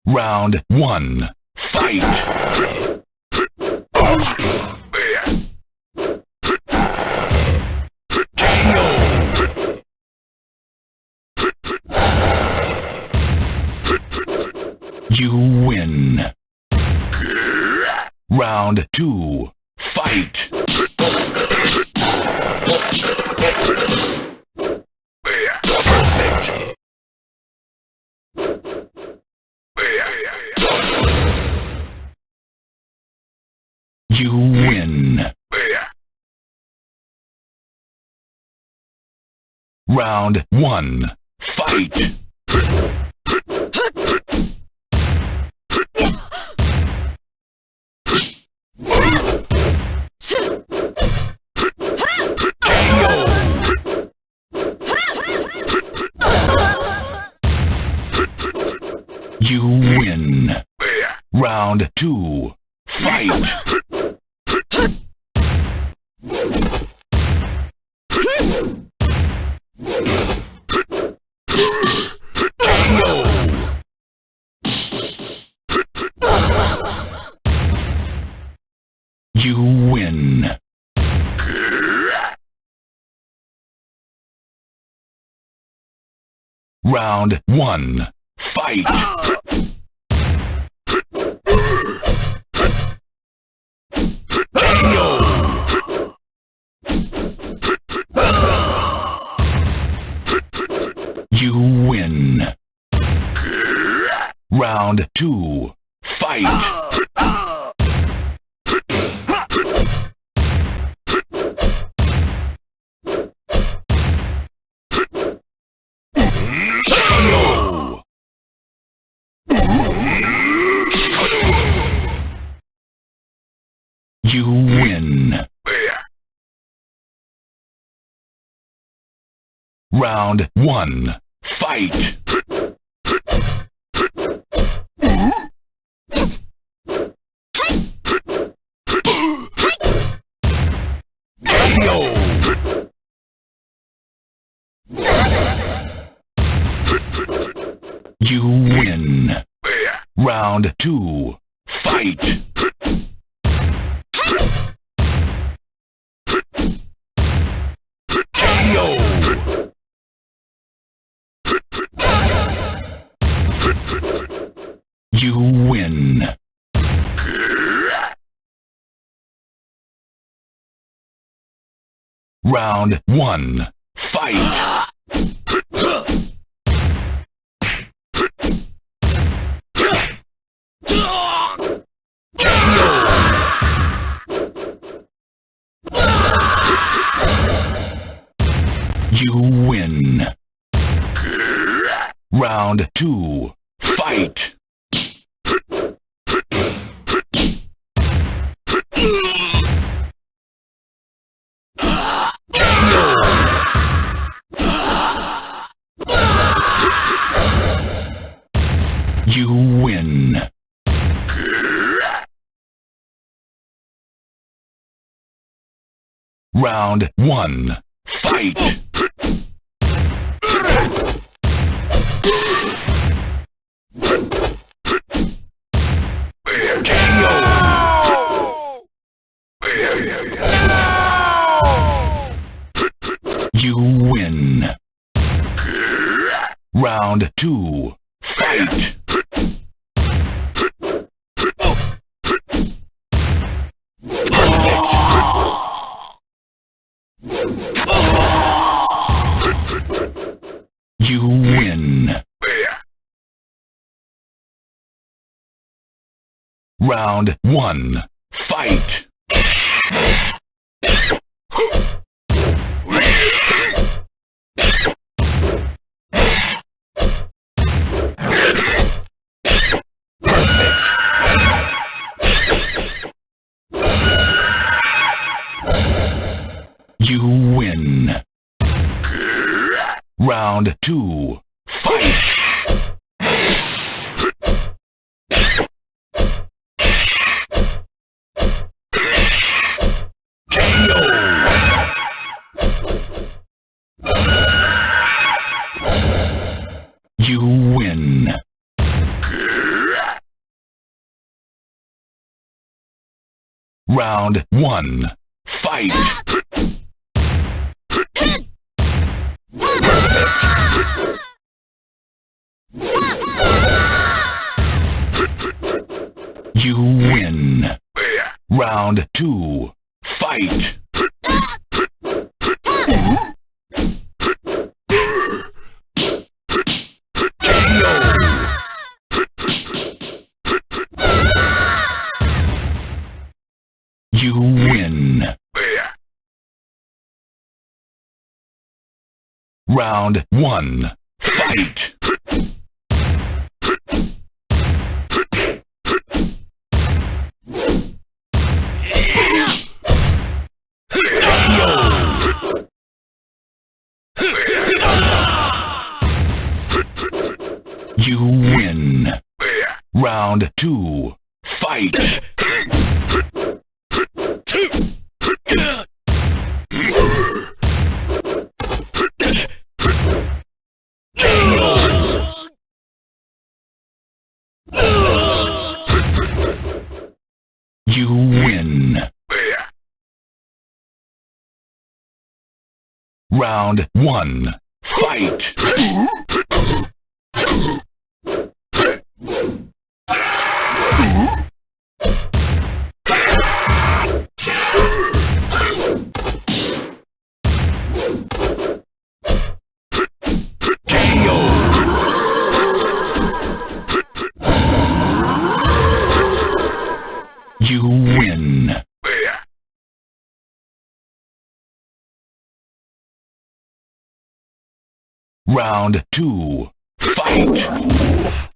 Round 1. Fight! You win. Round 2. Fight! You win. Round 1. Fight! You win. Round 2. Fight! You win. Round 1. Fight! You win. Round 2. Fight! You win. Round 1. Fight! You win. Round 2. Fight! You win. Round 1. Fight! You win. Round 2. Fight! You win. Round 1. Fight! You win. Round 2. Fight! You win. Round 1. Fight! You win. Round 2. Fight! You win. Round 1. Fight! You win. Round 2. Fight! You win. Round 1. Fight! You win. Round 2. Fight! You win. Round 1. Fight! You win. Round 2. Fight!